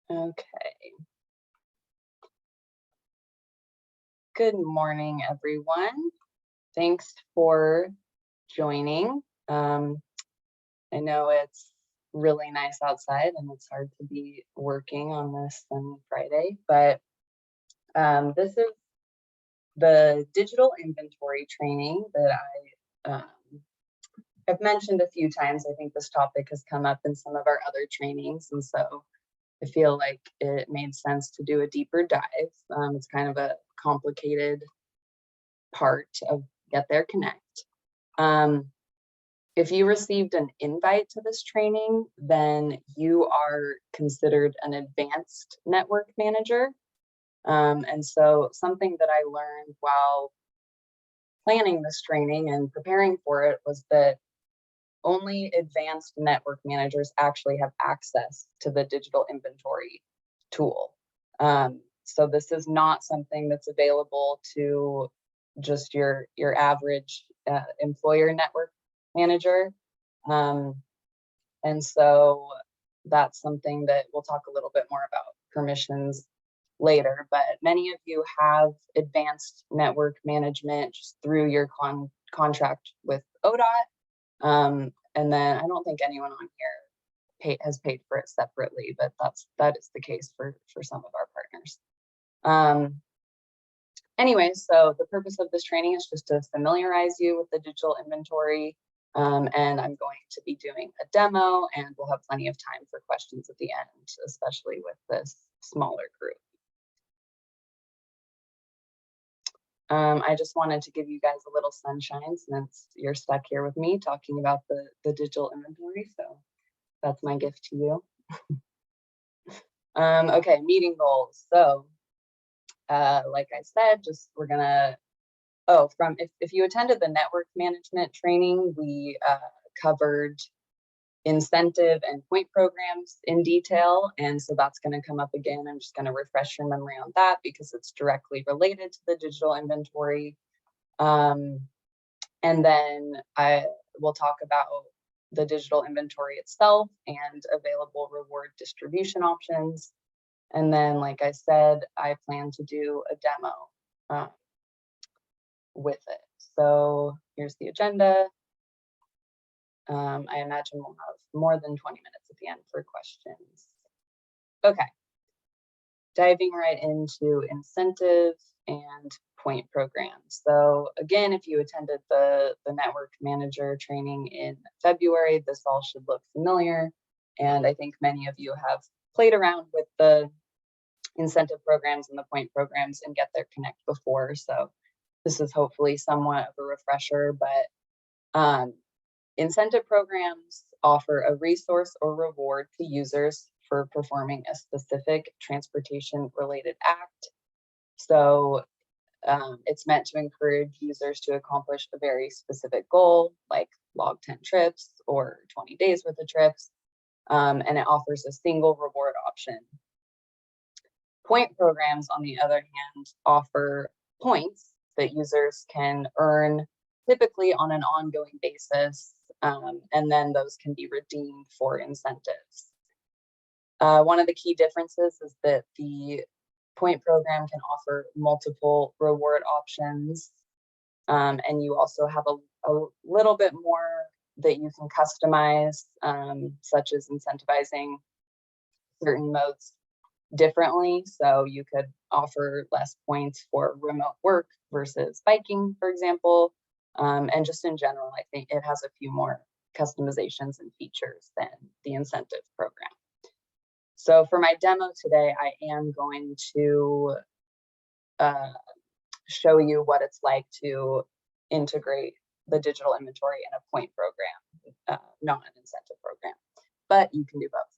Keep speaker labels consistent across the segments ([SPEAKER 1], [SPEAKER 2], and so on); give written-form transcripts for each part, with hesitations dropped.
[SPEAKER 1] Okay. Good morning, everyone. Thanks for joining. I know it's really nice outside and it's hard to be working on this sunny Friday, but this is the digital inventory training that I've mentioned a few times. I think this topic has come up in some of our other trainings, and so I feel like it made sense to do a deeper dive. It's kind of a complicated part of Get There Connect. If you received an invite to this training, then you are considered an advanced network manager. And so something that I learned while planning this training and preparing for it was that only advanced network managers actually have access to the digital inventory tool. So this is not something that's available to just your average employer network manager. And so that's something that we'll talk a little bit more about permissions later, but many of you have advanced network management just through your contract with ODOT. And then I don't think anyone on here has paid for it separately, but that is the case for some of our partners. Anyway, so the purpose of this training is just to familiarize you with the digital inventory, and I'm going to be doing a demo, and we'll have plenty of time for questions at the end, especially with this smaller group. I just wanted to give you guys a little sunshine since you're stuck here with me talking about the digital inventory, so that's my gift to you. Okay, meeting goals. So like I said, we're gonna, if you attended the network management training, we covered incentive and point programs in detail, and so that's going to come up again. I'm just going to refresh your memory on that because it's directly related to the digital inventory. And then will talk about the digital inventory itself and available reward distribution options. And then, like I said, I plan to do a demo with it. So here's the agenda. I imagine we'll have more than 20 minutes at the end for questions. Okay, diving right into incentives and point programs. So again, if you attended the network manager training in February, this all should look familiar. And I think many of you have played around with the incentive programs and the point programs and Get There Connect before. So this is hopefully somewhat of a refresher, but incentive programs offer a resource or reward to users for performing a specific transportation-related act. So it's meant to encourage users to accomplish a very specific goal, like log 10 trips or 20 days worth of trips, and it offers a single reward option. Point programs, on the other hand, offer points that users can earn typically on an ongoing basis, and then those can be redeemed for incentives. One of the key differences is that the point program can offer multiple reward options, and you also have a little bit more that you can customize, such as incentivizing certain modes differently. So you could offer less points for remote work versus biking, for example. And just in general, I think it has a few more customizations and features than the incentive program. So for my demo today, I am going to show you what it's like to integrate the digital inventory in a point program, not an incentive program, but you can do both.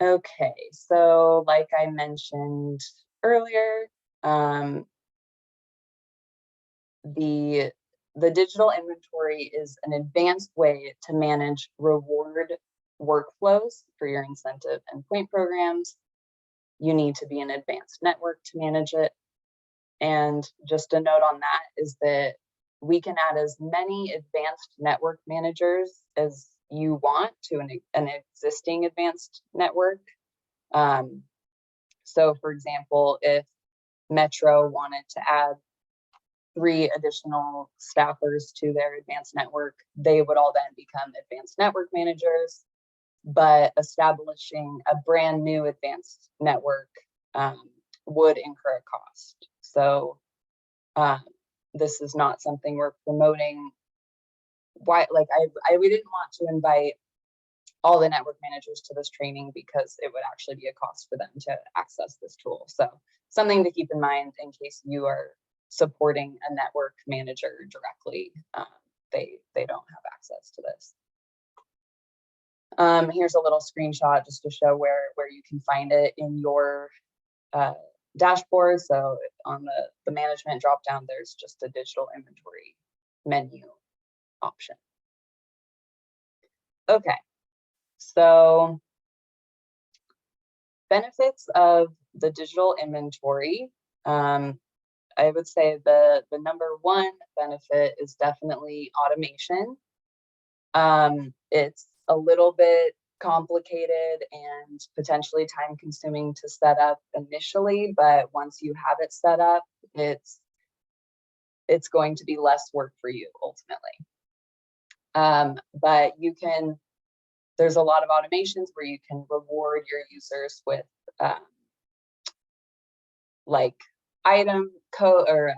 [SPEAKER 1] Okay, so like I mentioned earlier, the digital inventory is an advanced way to manage reward workflows for your incentive and point programs. You need to be an advanced network to manage it. And just a note on that is that we can add as many advanced network managers as you want to an existing advanced network. So for example, if Metro wanted to add 3 additional staffers to their advanced network, they would all then become advanced network managers. But establishing a brand new advanced network would incur a cost. So this is not something we're promoting. Why, like we didn't want to invite all the network managers to this training because it would actually be a cost for them to access this tool. So something to keep in mind in case you are supporting a network manager directly. They don't have access to this. Here's a little screenshot just to show where you can find it in your dashboard. So on the management dropdown, there's just a digital inventory menu option. Okay, so benefits of the digital inventory. I would say the number one benefit is definitely automation. It's a little bit complicated and potentially time consuming to set up initially, but once you have it set up, it's going to be less work for you ultimately. But there's a lot of automations where you can reward your users with like item code or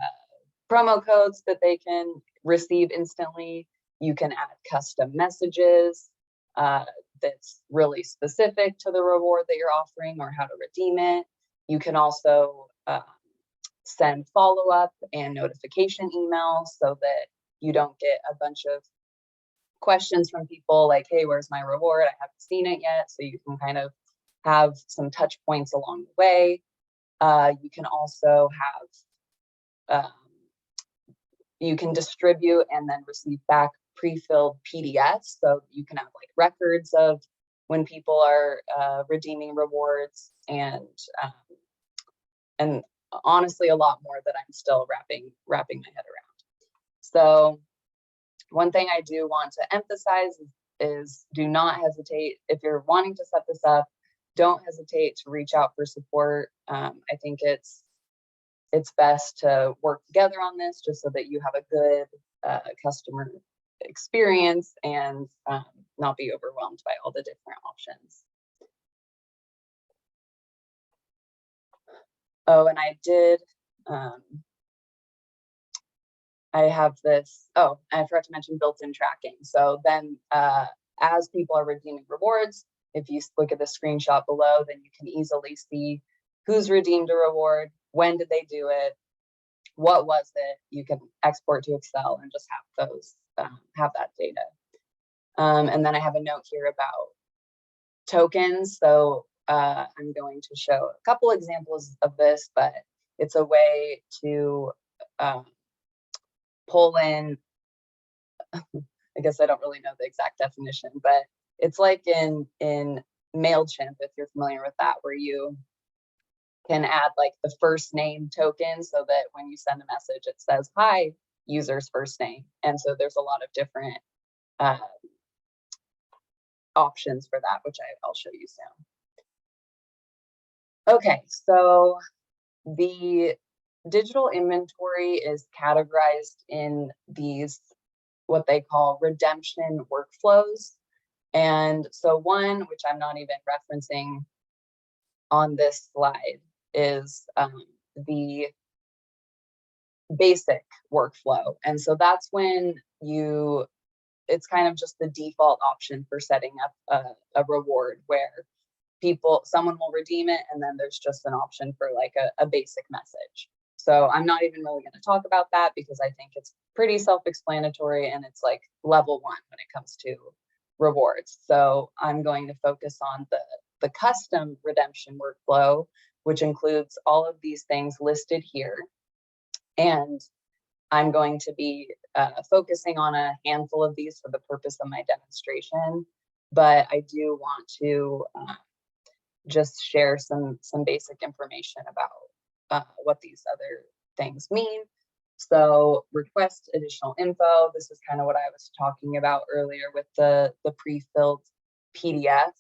[SPEAKER 1] promo codes that they can receive instantly. You can add custom messages that's really specific to the reward that you're offering or how to redeem it. You can also send follow-up and notification emails so that you don't get a bunch of questions from people like, hey, where's my reward? I haven't seen it yet. So you can kind of have some touch points along the way. You can also have, you can distribute and then receive back pre-filled PDFs. So you can have like records of when people are redeeming rewards and honestly a lot more that I'm still wrapping my head around. So one thing I do want to emphasize is do not hesitate. If you're wanting to set this up, don't hesitate to reach out for support. I think it's best to work together on this just so that you have a good customer experience and not be overwhelmed by all the different options. Oh, and I did, I have this, oh, I forgot to mention built-in tracking. So then as people are redeeming rewards, if you look at the screenshot below, then you can easily see who's redeemed a reward, when did they do it, what was it. You can export to Excel and just have those, have that data. And then I have a note here about tokens. So I'm going to show a couple examples of this, but it's a way to pull in, I guess I don't really know the exact definition, but it's like in MailChimp, if you're familiar with that, where you can add like the first name token so that when you send a message, it says, hi, user's first name. And so there's a lot of different options for that, which I'll show you soon. Okay, so the digital inventory is categorized in these, what they call redemption workflows. And so one, which I'm not even referencing on this slide, is the basic workflow. And so that's when it's kind of just the default option for setting up a reward where someone will redeem it and then there's just an option for like a basic message. So I'm not even really going to talk about that because I think it's pretty self-explanatory and it's like level 1 when it comes to rewards. So I'm going to focus on the custom redemption workflow, which includes all of these things listed here. And I'm going to be focusing on a handful of these for the purpose of my demonstration, but I do want to just share some basic information about what these other things mean. So request additional info. This is kind of what I was talking about earlier with the pre-filled PDF,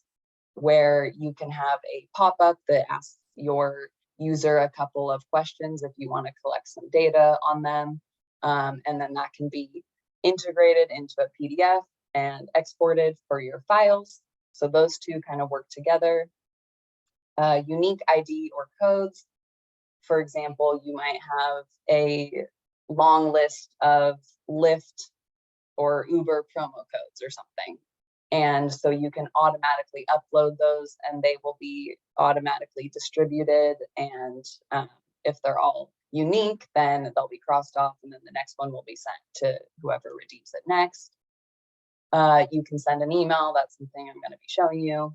[SPEAKER 1] where you can have a pop-up that asks your user a couple of questions if you want to collect some data on them. And then that can be integrated into a PDF and exported for your files. So those two kind of work together. Unique ID or codes. For example, you might have a long list of Lyft or Uber promo codes or something. And so you can automatically upload those and they will be automatically distributed. And if they're all unique, then they'll be crossed off and then the next one will be sent to whoever redeems it next. You can send an email. That's something I'm going to be showing you.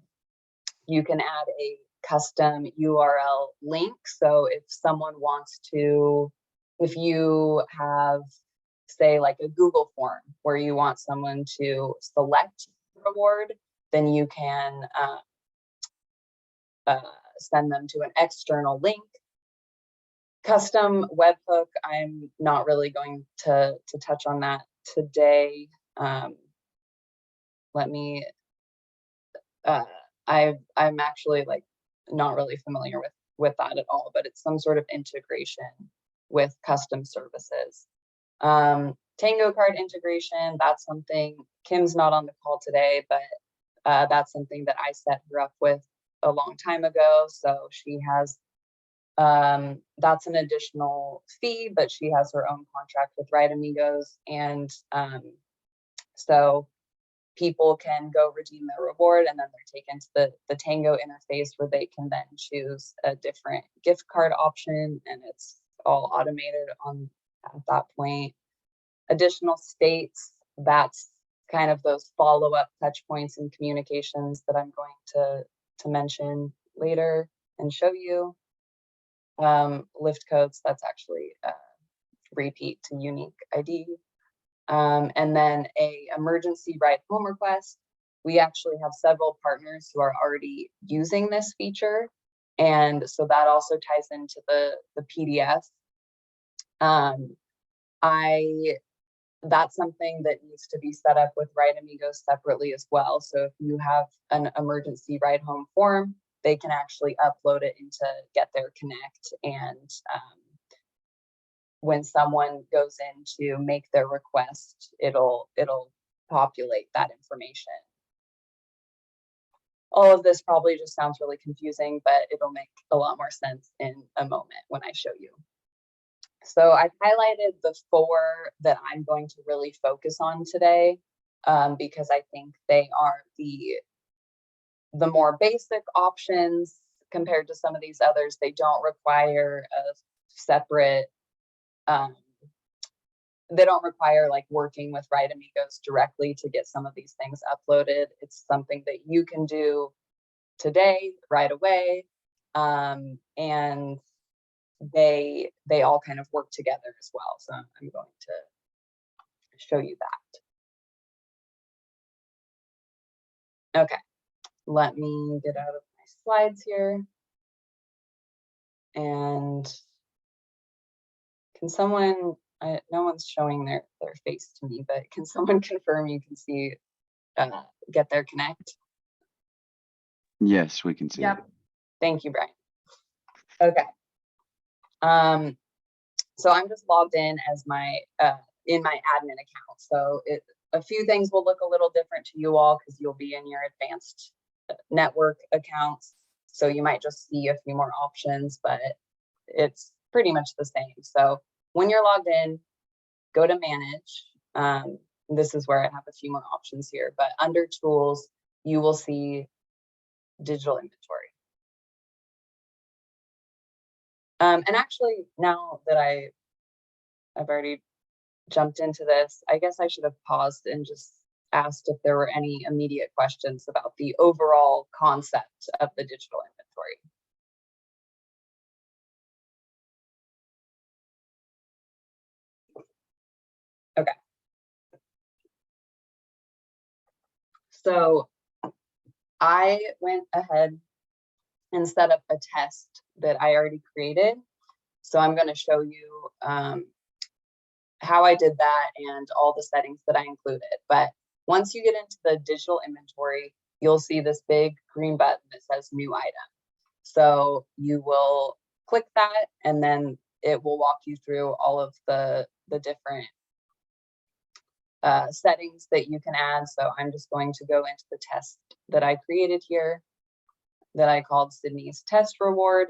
[SPEAKER 1] You can add a custom URL link. So if someone wants to, if you have, say, like a Google form where you want someone to select reward, then you can send them to an external link. Custom webhook, I'm not really going to touch on that today. Let me, I'm actually like not really familiar with that at all, but it's some sort of integration with custom services. Tango card integration, that's something, Kim's not on the call today, but that's something that I set her up with a long time ago. So she has, that's an additional fee, but she has her own contract with Right Amigos. And so people can go redeem their reward and then they're taken to the Tango interface where they can then choose a different gift card option and it's all automated at that point. Additional states, that's kind of those follow-up touch points and communications that I'm going to mention later and show you. Lyft codes, that's actually repeat to unique ID. And then a emergency ride home request. We actually have several partners who are already using this feature. And so that also ties into the PDF. That's something that needs to be set up with Right Amigos separately as well. So if you have an emergency ride home form, they can actually upload it into Get There Connect. And when someone goes in to make their request, it'll populate that information. All of this probably just sounds really confusing, but it'll make a lot more sense in a moment when I show you. So I've highlighted the 4 that I'm going to really focus on today because I think they are the more basic options compared to some of these others. They don't require a separate, they don't require like working with Right Amigos directly to get some of these things uploaded. It's something that you can do today, right away. And they all kind of work together as well. So I'm going to show you that. Okay, let me get out of my slides here. And can someone, no one's showing their face to me, but can someone confirm you can see Get There Connect?
[SPEAKER 2] Yes, we can see it.
[SPEAKER 1] Thank you, Brian. Okay. So I'm just logged in as my in my admin account. So a few things will look a little different to you all because you'll be in your advanced network accounts. So you might just see a few more options, but it's pretty much the same. So when you're logged in, go to manage. This is where I have a few more options here, but under tools, you will see digital inventory. And actually, now that I've already jumped into this, I guess I should have paused and just asked if there were any immediate questions about the overall concept of the digital inventory. Okay. So I went ahead and set up a test that I already created. So I'm going to show you how I did that and all the settings that I included. But once you get into the digital inventory, you'll see this big green button that says new item. So you will click that, and then it will walk you through all of the different settings that you can add. So I'm just going to go into the test that I created here that I called Sydney's Test Reward.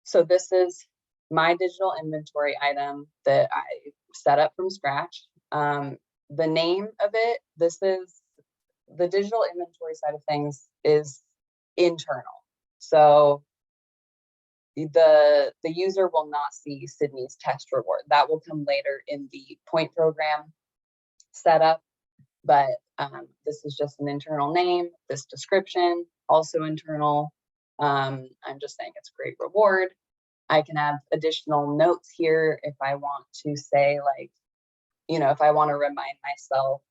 [SPEAKER 1] So this is my digital inventory item that I set up from scratch. The name of it, this is the digital inventory side of things is internal. So the user will not see Sydney's Test Reward. That will come later in the point program setup, but this is just an internal name. This description, also internal. I'm just saying it's a great reward. I can have additional notes here if I want to say, like, if I want to remind myself,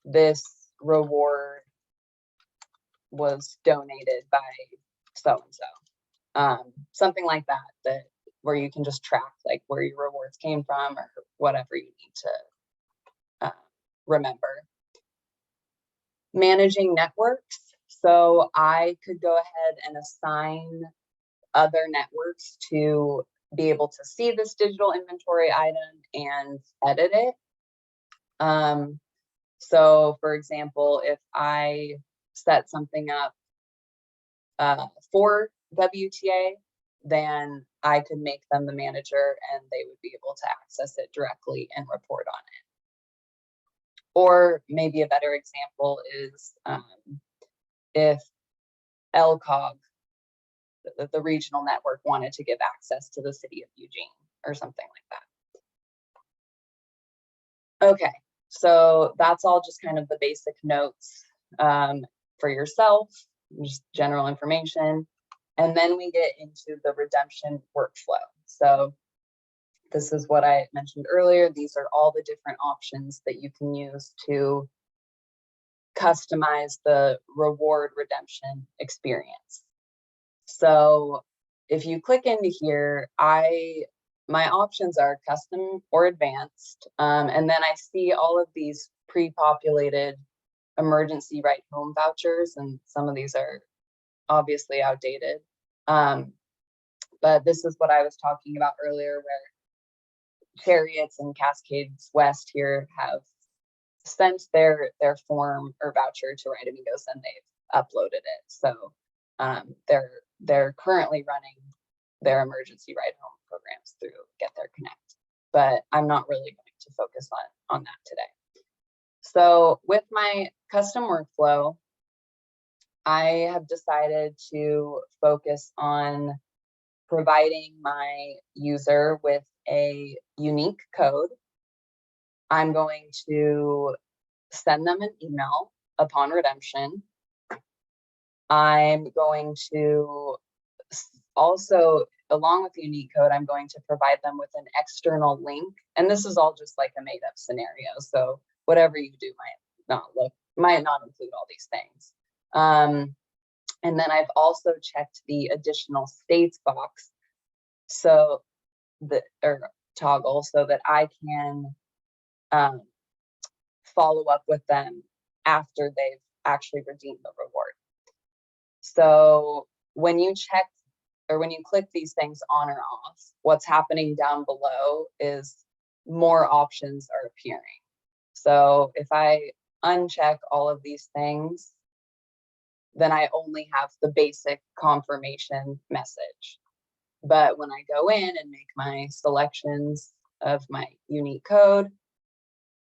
[SPEAKER 1] this reward was donated by so-and-so. Something like that, where you can just track like where your rewards came from or whatever you need to remember. Managing networks. So I could go ahead and assign other networks to be able to see this digital inventory item and edit it. So for example, if I set something up for WTA, then I could make them the manager and they would be able to access it directly and report on it. Or maybe a better example is if LCOG, the regional network, wanted to give access to the city of Eugene or something like that. Okay, so that's all just kind of the basic notes for yourself, just general information. And then we get into the redemption workflow. So this is what I mentioned earlier. These are all the different options that you can use to customize the reward redemption experience. So if you click into here, my options are custom or advanced. And then I see all of these pre-populated emergency ride home vouchers, and some of these are obviously outdated. But this is what I was talking about earlier, where Chariots and Cascades West here have sent their form or voucher to Ride Amigos and they've uploaded it. So they're currently running their emergency ride home programs through Get There Connect, but I'm not really going to focus on that today. So with my custom workflow, I have decided to focus on providing my user with a unique code. I'm going to send them an email upon redemption. I'm going to also, along with the unique code, I'm going to provide them with an external link. And this is all just like a made up scenario. So whatever you do might not include all these things. And then I've also checked the additional states box, so or toggle, so that I can follow up with them after they've actually redeemed the reward. So when you check or when you click these things on or off, what's happening down below is more options are appearing. So if I uncheck all of these things, then I only have the basic confirmation message. But when I go in and make my selections of my unique code,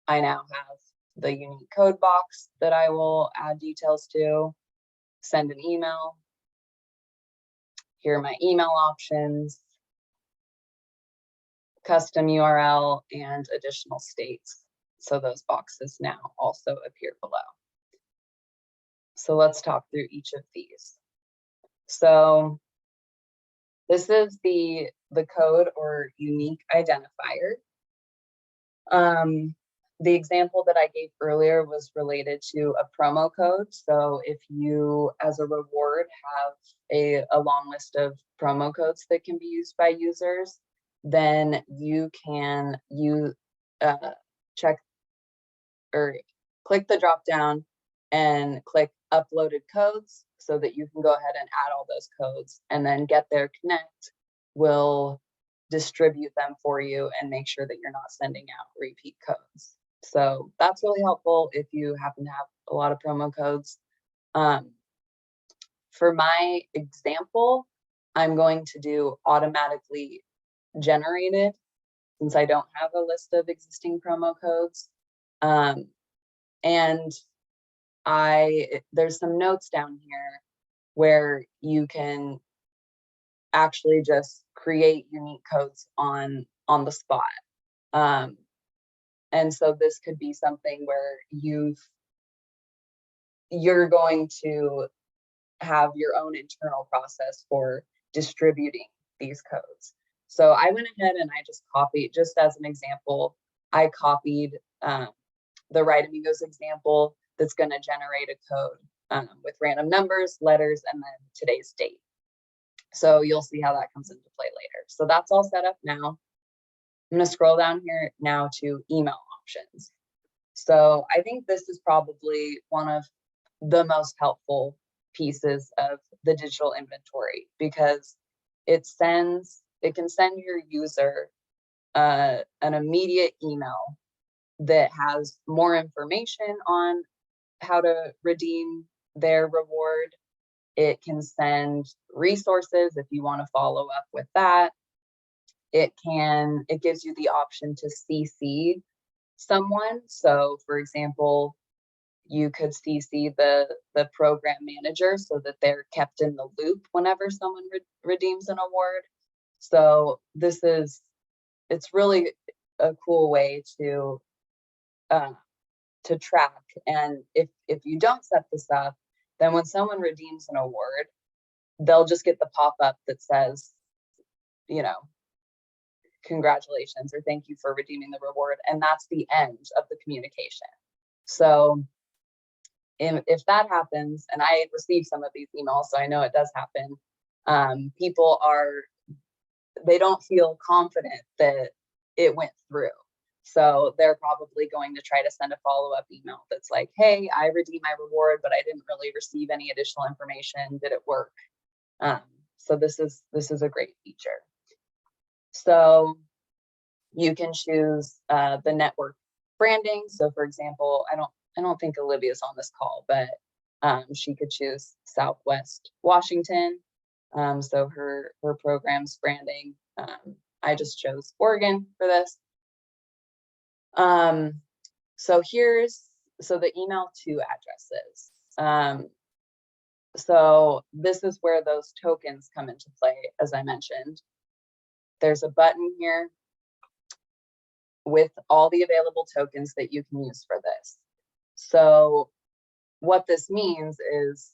[SPEAKER 1] I now have the unique code box that I will add details to, send an email. Here are my email options, custom URL, and additional states. So those boxes now also appear below. So let's talk through each of these. So this is the code or unique identifier. The example that I gave earlier was related to a promo code. So if you, as a reward, have a long list of promo codes that can be used by users, then you can check or click the drop down and click uploaded codes so that you can go ahead and add all those codes, and then Get There Connect will distribute them for you and make sure that you're not sending out repeat codes. So that's really helpful if you happen to have a lot of promo codes. For my example, I'm going to do automatically generated since I don't have a list of existing promo codes. And there's some notes down here where you can actually just create unique codes on the spot. And so this could be something where you're going to have your own internal process for distributing these codes. So I went ahead and I just copied, just as an example, I copied the Right Amigos example that's going to generate a code with random numbers, letters, and then today's date. So you'll see how that comes into play later. So that's all set up now. I'm going to scroll down here now to email options. So I think this is probably one of the most helpful pieces of the digital inventory, because it can send your user an immediate email that has more information on how to redeem their reward. It can send resources if you want to follow up with that. It gives you the option to CC someone. So for example, you could CC the program manager so that they're kept in the loop whenever someone redeems an award. So it's really a cool way to track. And if you don't set this up, then when someone redeems an award, they'll just get the pop-up that says, congratulations, or thank you for redeeming the reward. And that's the end of the communication. So if that happens, and I receive some of these emails, so I know it does happen, people they don't feel confident that it went through. So they're probably going to try to send a follow-up email that's like, hey, I redeemed my reward, but I didn't really receive any additional information. Did it work? So this is a great feature. So you can choose the network branding. So for example, I don't think Olivia's on this call, but she could choose Southwest Washington. So her program's branding. I just chose Oregon for this. So the email to addresses. So this is where those tokens come into play, as I mentioned. There's a button here with all the available tokens that you can use for this. So what this means is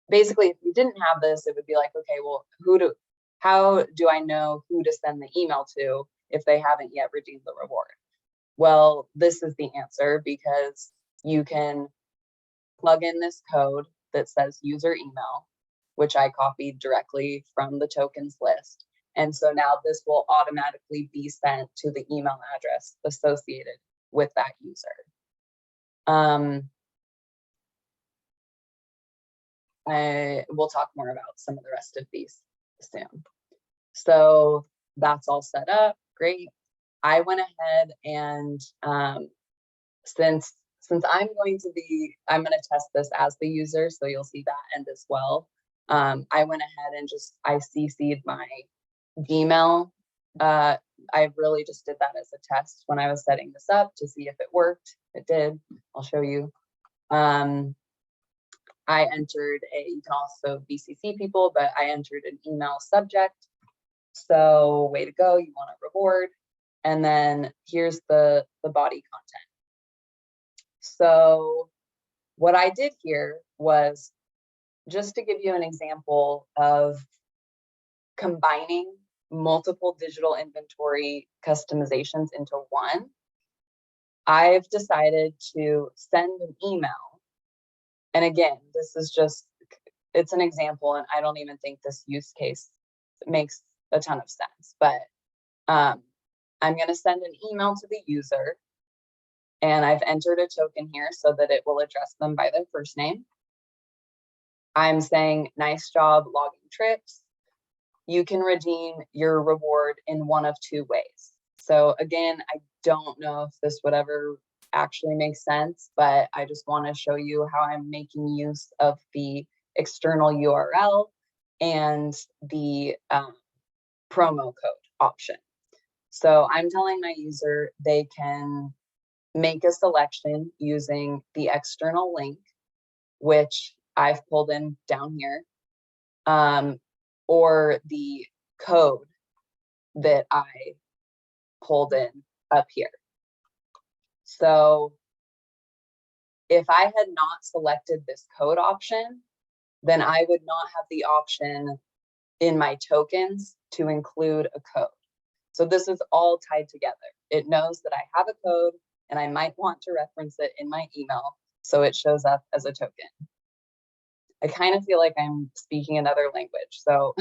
[SPEAKER 1] basically, if you didn't have this, it would be like, okay, well, how do I know who to send the email to if they haven't yet redeemed the reward? Well, this is the answer, because you can plug in this code that says user email, which I copied directly from the tokens list. And so now this will automatically be sent to the email address associated with that user. We'll talk more about some of the rest of these soon. So that's all set up. Great. I went ahead and since I'm going to test this as the user, so you'll see that end as well. I went ahead and I CC'd my Gmail. I really just did that as a test when I was setting this up to see if it worked. It did. I'll show you. I entered you can also BCC people, but I entered an email subject. So way to go, you want a reward. And then here's the body content. So what I did here was just to give you an example of combining multiple digital inventory customizations into one. I've decided to send an email. And again, this is it's an example, and I don't even think this use case makes a ton of sense, but I'm going to send an email to the user, and I've entered a token here so that it will address them by their first name. I'm saying, nice job logging trips. You can redeem your reward in one of two ways. So again, I don't know if this would ever actually make sense, but I just want to show you how I'm making use of the external URL and the promo code option. So I'm telling my user they can make a selection using the external link, which I've pulled in down here, or the code that I pulled in up here. So if I had not selected this code option, then I would not have the option in my tokens to include a code. So this is all tied together. It knows that I have a code and I might want to reference it in my email, so it shows up as a token. I kind of feel like I'm speaking another language. So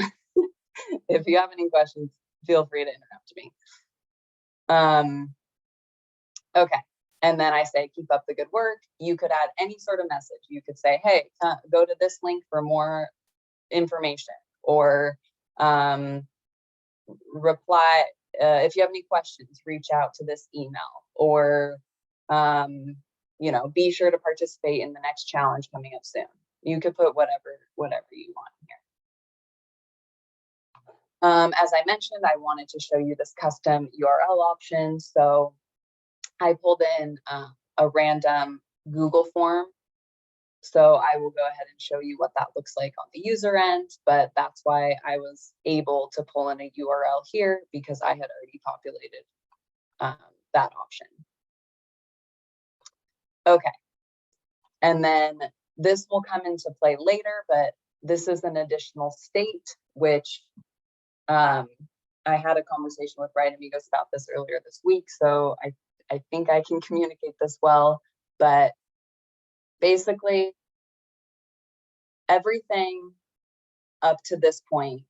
[SPEAKER 1] if you have any questions, feel free to interrupt me. Okay. And then I say, keep up the good work. You could add any sort of message. You could say, hey, go to this link for more information, or reply. If you have any questions, reach out to this email, or, you know, be sure to participate in the next challenge coming up soon. You could put whatever you want here. As I mentioned, I wanted to show you this custom URL option. So I pulled in a random Google form. So I will go ahead and show you what that looks like on the user end, but that's why I was able to pull in a URL here, because I had already populated that option. Okay. And then this will come into play later, but this is an additional state, which I had a conversation with Right Amigos about this earlier this week. So I think I can communicate this well, but basically everything up to this point,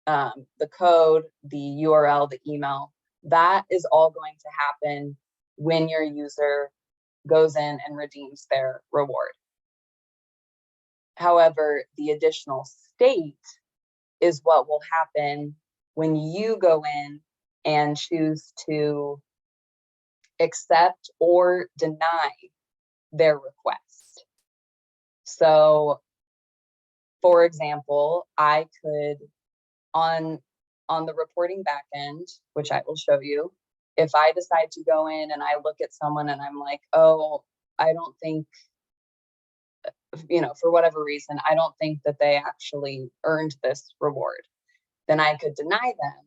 [SPEAKER 1] the code, the URL, the email, that is all going to happen when your user goes in and redeems their reward. However, the additional state is what will happen when you go in and choose to accept or deny their request. So, for example, I could, on the reporting backend, which I will show you, if I decide to go in and I look at someone and I'm like, oh, I don't think, you know, for whatever reason, I don't think that they actually earned this reward, then I could deny them,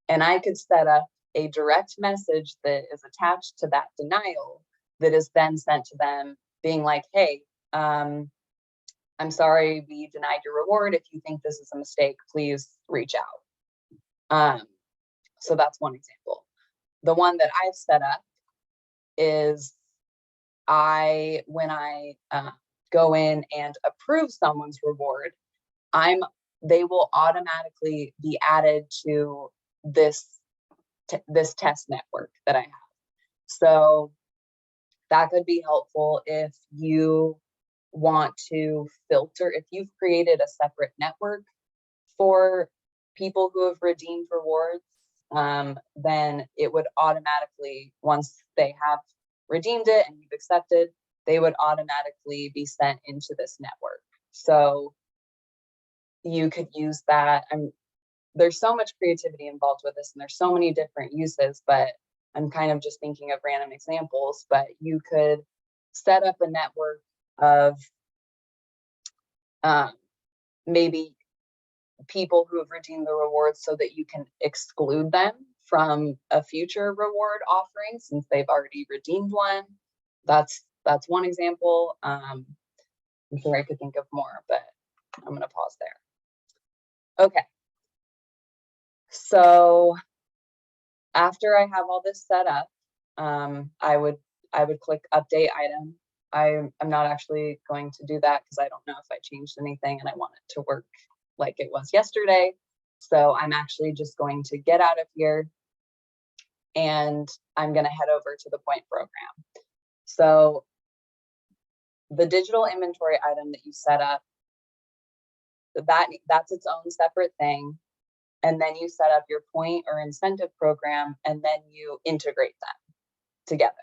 [SPEAKER 1] and I could set up a direct message that is attached to that denial that is then sent to them being like, hey, I'm sorry, we denied your reward. If you think this is a mistake, please reach out. So that's one example. The one that I've set up is when I go in and approve someone's reward, they will automatically be added to this test network that I have. So that could be helpful if you want to filter, if you've created a separate network for people who have redeemed rewards, then it would automatically, once they have redeemed it and you've accepted, they would automatically be sent into this network. So you could use that. There's so much creativity involved with this, and there's so many different uses, but I'm kind of just thinking of random examples. But you could set up a network of maybe people who have redeemed the rewards so that you can exclude them from a future reward offering since they've already redeemed one. That's one example. I'm sure I could think of more, but I'm going to pause there. Okay. So after I have all this set up, I would click update item. I'm not actually going to do that because I don't know if I changed anything and I want it to work like it was yesterday. So I'm actually just going to get out of here and I'm going to head over to the point program. So the digital inventory item that you set up, that's its own separate thing. And then you set up your point or incentive program, and then you integrate them together.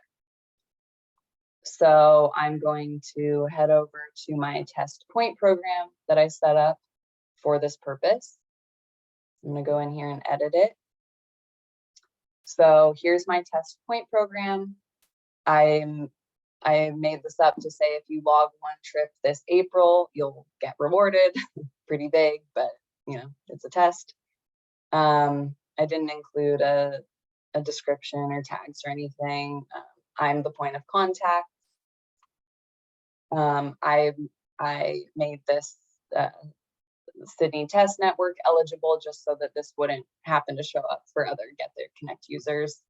[SPEAKER 1] So I'm going to head over to my test point program that I set up for this purpose. I'm going to go in here and edit it. So here's my test point program. I made this up to say if you log one trip this April, you'll get rewarded. Pretty big, but you know, it's a test. I didn't include a description or tags or anything. I'm the point of contact. I made this Sydney Test Network eligible just so that this wouldn't happen to show up for other Get There Connect users.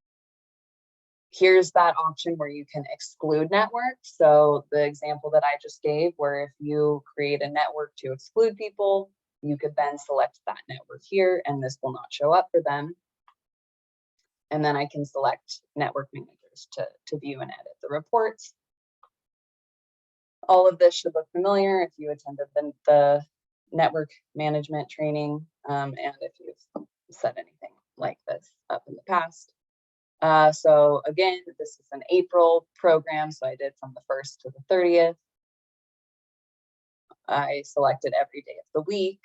[SPEAKER 1] Here's that option where you can exclude networks. So the example that I just gave, where if you create a network to exclude people, you could then select that network here and this will not show up for them. And then I can select network managers to view and edit the reports. All of this should look familiar if you attended the network management training and if you've set anything like this up in the past. So again, this is an April program, so I did from the 1st to the 30th. I selected every day of the week.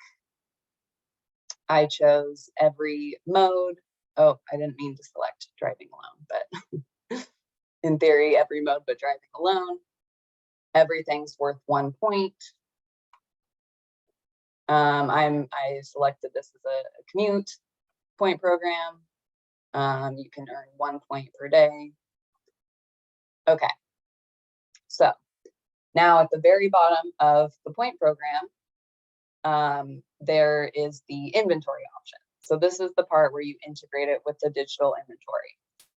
[SPEAKER 1] I chose every mode. Oh, I didn't mean to select driving alone, but in theory, every mode but driving alone. Everything's worth 1 point. I selected this as a commute point program. You can earn 1 point per day. Okay, so now at the very bottom of the point program, there is the inventory option. So this is the part where you integrate it with the digital inventory.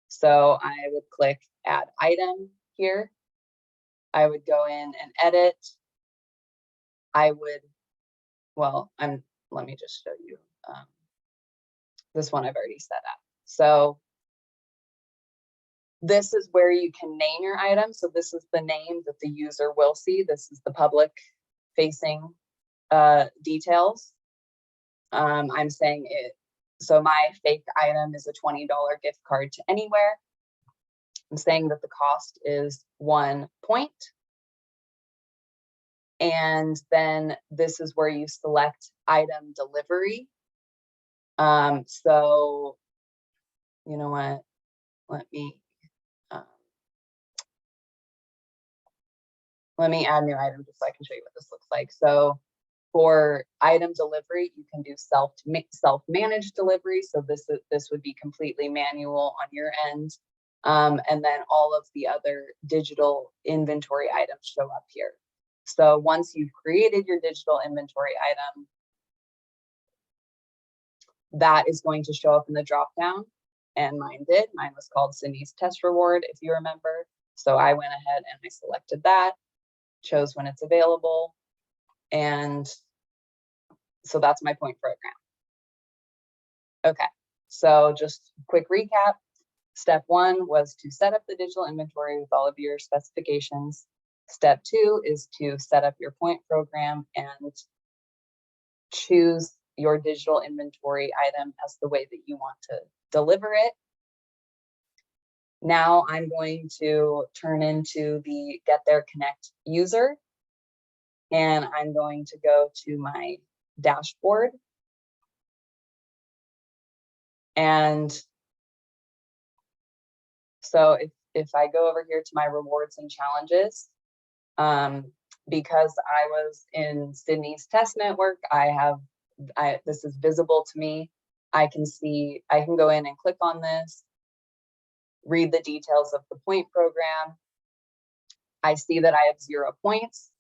[SPEAKER 1] So I would click add item here. I would go in and edit. I would, well, let me just show you. This one I've already set up. So this is where you can name your item. So this is the name that the user will see. This is the public facing details. I'm saying it. So my fake item is a $20 gift card to Anywhere. I'm saying that the cost is 1 point. And then this is where you select item delivery. So, you know what, let me add new item just so I can show you what this looks like. So for item delivery, you can do self-managed delivery. So this would be completely manual on your end. And then all of the other digital inventory items show up here. So once you've created your digital inventory item, that is going to show up in the dropdown, and mine did. Mine was called Sydney's Test Reward, if you remember. So I went ahead and I selected that, chose when it's available, and so that's my point program. Okay, so just quick recap. Step 1 was to set up the digital inventory with all of your specifications. Step 2 is to set up your point program and choose your digital inventory item as the way that you want to deliver it. Now I'm going to turn into the Get There Connect user, and I'm going to go to my dashboard. And so if I go over here to my rewards and challenges, because I was in Sydney's Test Network, this is visible to me. I can go in and click on this, read the details of the point program. I see that I have 0 points.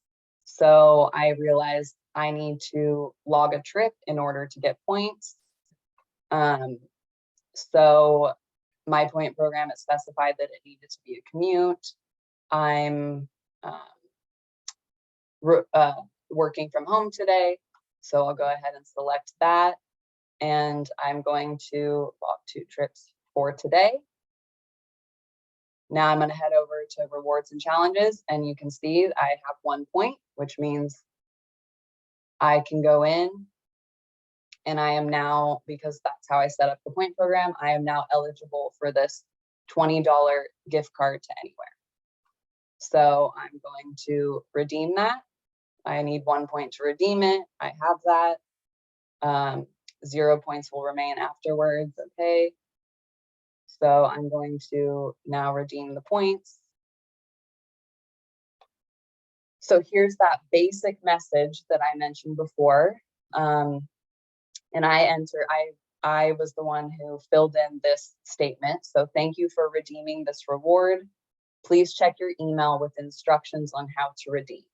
[SPEAKER 1] So I realized I need to log a trip in order to get points. So my point program, it specified that it needed to be a commute. I'm working from home today, so I'll go ahead and select that. and I'm going to log 2 trips for today. Now I'm going to head over to rewards and challenges, and you can see I have 1 point, which means I can go in and I am now, because that's how I set up the point program, I am now eligible for this $20 gift card to anywhere. So I'm going to redeem that. I need 1 point to redeem it. I have that. 0 points will remain afterwards. Okay. So I'm going to now redeem the points. So here's that basic message that I mentioned before. And I was the one who filled in this statement. So thank you for redeeming this reward. Please check your email with instructions on how to redeem.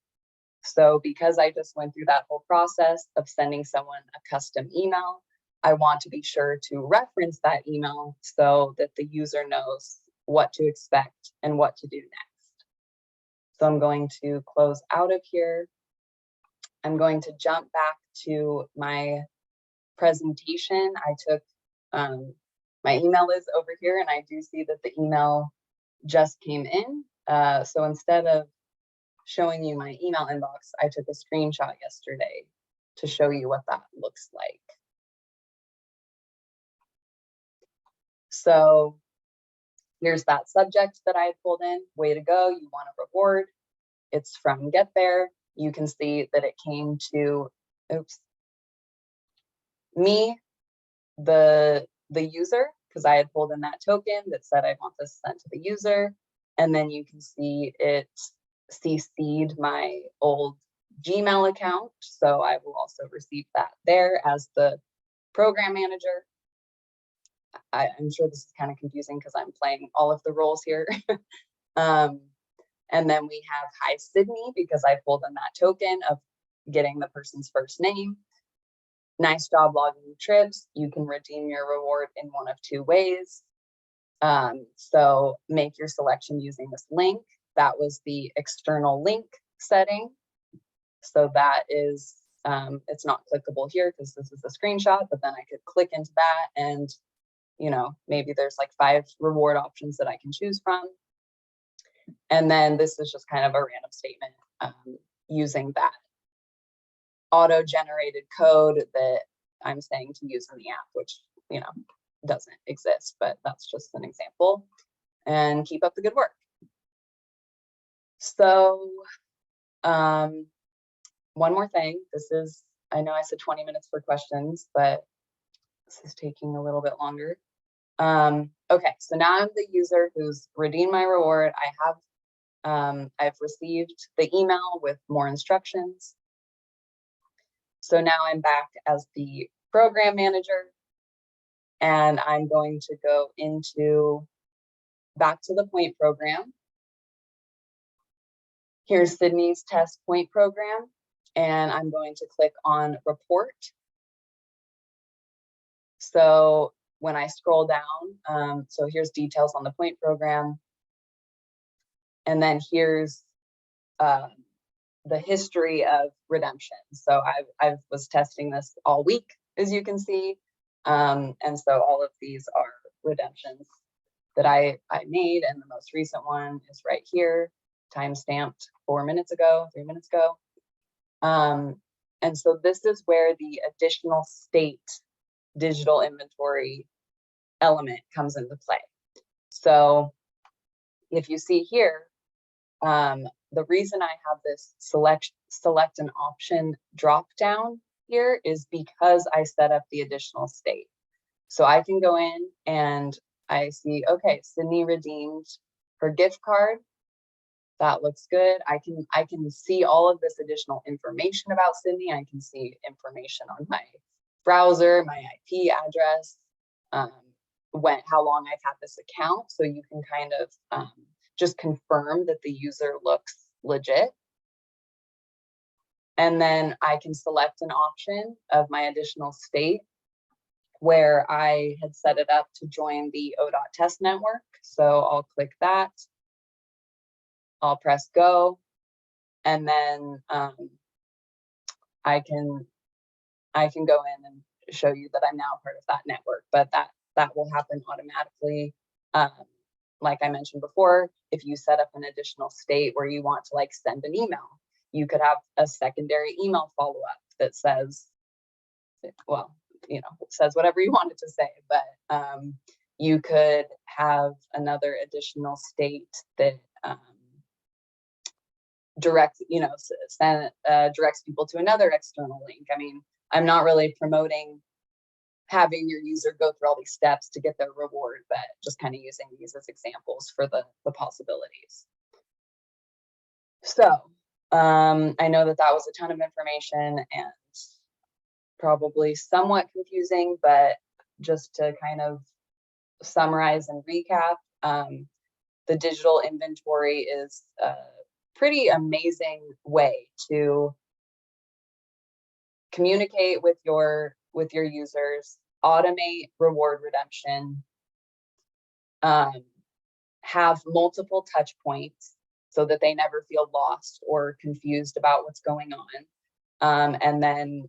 [SPEAKER 1] So because I just went through that whole process of sending someone a custom email, I want to be sure to reference that email so that the user knows what to expect and what to do next. So I'm going to close out of here. I'm going to jump back to my presentation. I took, my email is over here, and I do see that the email just came in. So instead of showing you my email inbox, I took a screenshot yesterday to show you what that looks like. So here's that subject that I had pulled in. Way to go, you want a reward. It's from GetThere. You can see that it came to, me, the user, because I had pulled in that token that said I want this sent to the user. And then you can see it CC'd my old Gmail account. So I will also receive that there as the program manager. I'm sure this is kind of confusing because I'm playing all of the roles here. And then we have Hi Sydney, because I pulled in that token of getting the person's first name. Nice job logging trips. You can redeem your reward in one of 2 ways. So make your selection using this link. That was the external link setting. So that is, it's not clickable here because this is a screenshot, but then I could click into that and, you know, maybe there's like 5 reward options that I can choose from. And then this is just kind of a random statement using that auto-generated code that I'm saying to use in the app, which, you know, doesn't exist, but that's just an example. And keep up the good work. So one more thing. This is, I know I said 20 minutes for questions, but this is taking a little bit longer. Okay, so now I'm the user who's redeemed my reward. I've received the email with more instructions. So now I'm back as the program manager, and I'm going to go back to the point program. Here's Sydney's test point program, and I'm going to click on report. So when I scroll down, so here's details on the point program. And then here's the history of redemption. So I was testing this all week, as you can see. And so all of these are redemptions that I made, and the most recent one is right here, time-stamped 3 minutes ago. And so this is where the additional state digital inventory element comes into play. So if you see here, the reason I have this select an option drop down here is because I set up the additional state. So I can go in and I see, okay, Sydney redeemed her gift card. That looks good. I can see all of this additional information about Sydney. I can see information on my browser, my IP address, how long I've had this account. So you can kind of just confirm that the user looks legit. And then I can select an option of my additional state where I had set it up to join the ODOT test network. So I'll click that. I'll press go. And then I can go in and show you that I'm now part of that network, but that will happen automatically. Like I mentioned before, if you set up an additional state where you want to like send an email, you could have a secondary email follow-up that says, well, says whatever you want it to say, but you could have another additional state that directs people to another external link. I mean, I'm not really promoting having your user go through all these steps to get their reward, but just kind of using these as examples for the possibilities. So I know that was a ton of information and probably somewhat confusing, but just to kind of summarize and recap, the digital inventory is a pretty amazing way to communicate with your users, automate reward redemption, have multiple touch points so that they never feel lost or confused about what's going on, and then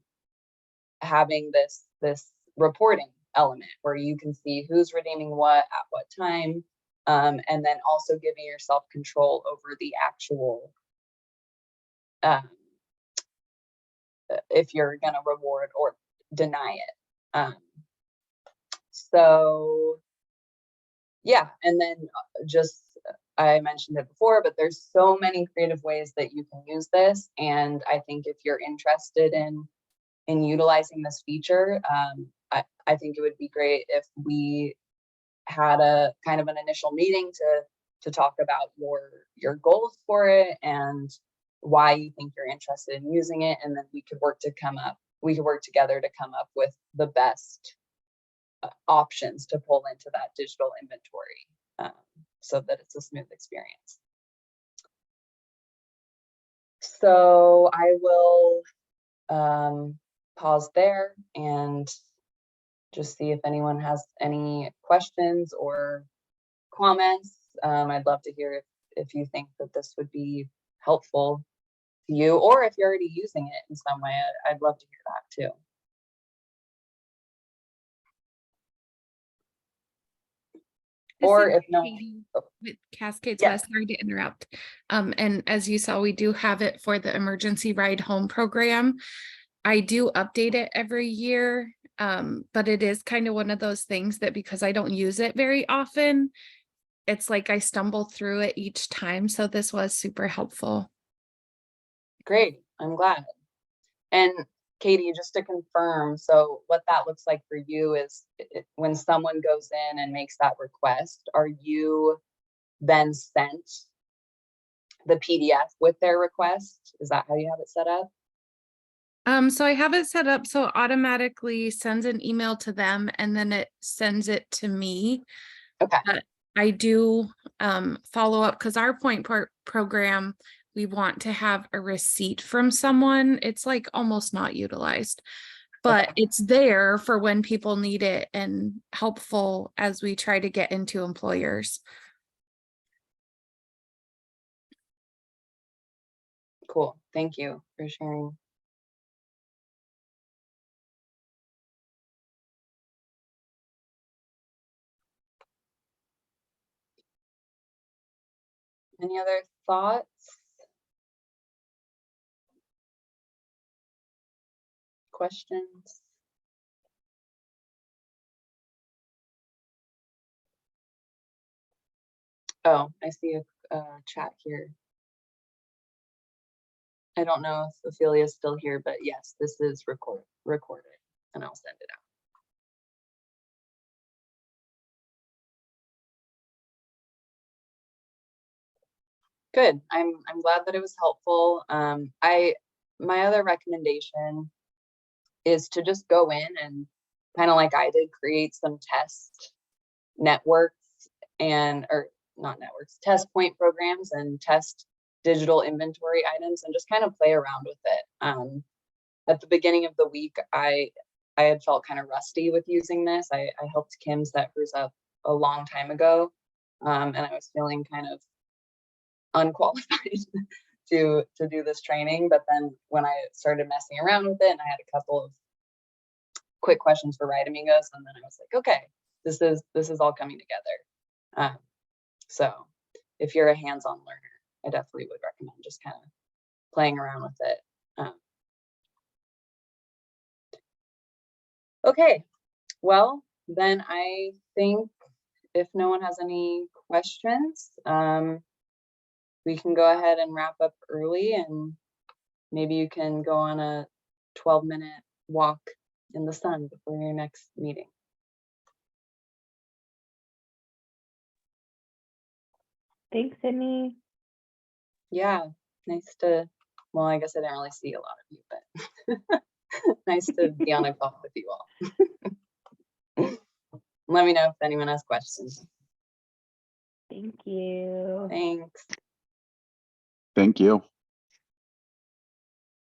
[SPEAKER 1] having this reporting element where you can see who's redeeming what at what time, and then also giving yourself control over the actual if you're going to reward or deny it. So yeah, and then just I mentioned it before, but there's so many creative ways that you can use this, and I think if you're interested in utilizing this feature, I think it would be great if we had a kind of an initial meeting to talk about your goals for it and why you think you're interested in using it, and then we could work together to come up with the best options to pull into that digital inventory, so that it's a smooth experience. So I will pause there and just see if anyone has any questions or comments. I'd love to hear if you think that this would be helpful to you, or if you're already using it in some way. I'd love to hear that too. Or if no,
[SPEAKER 2] with Cascades West, sorry to interrupt. And as you saw, we do have it for the emergency ride home program. I do update it every year, but it is kind of one of those things that because I don't use it very often, it's like I stumble through it each time. So this was super helpful.
[SPEAKER 1] Great, I'm glad. And Katie, just to confirm, so what that looks like for you is when someone goes in and makes that request, are you then sent the PDF with their request? Is that how you have it set up?
[SPEAKER 2] So I have it set up so it automatically sends an email to them and then it sends it to me.
[SPEAKER 1] Okay.
[SPEAKER 2] But I do follow up because our point program, we want to have a receipt from someone. It's like almost not utilized, but it's there for when people need it and helpful as we try to get into employers.
[SPEAKER 1] Cool. Thank you for sharing. Any other thoughts? Questions? Oh, I see a chat here. I don't know if Ophelia is still here, but yes, this is recorded, and I'll send it out. Good. I'm glad that it was helpful. My other recommendation is to just go in and kind of like I did, create some test networks or not networks, test point programs and test digital inventory items and just kind of play around with it. At the beginning of the week, I had felt kind of rusty with using this. I helped Kim set hers up a long time ago, and I was feeling kind of unqualified to do this training. But then when I started messing around with it and I had a couple of quick questions for Right Amigos, and then I was like, okay, this is all coming together. So if you're a hands-on learner, I definitely would recommend just kind of playing around with it. Okay, well, then I think if no one has any questions, we can go ahead and wrap up early, and maybe you can go on a 12-minute walk in the sun before your next meeting.
[SPEAKER 3] Thanks, Sydney.
[SPEAKER 1] Yeah, nice to, well, I guess I didn't really see a lot of you, but nice to be on a call with you all. Let me know if anyone has questions.
[SPEAKER 3] Thank you.
[SPEAKER 1] Thanks.
[SPEAKER 4] Thank you.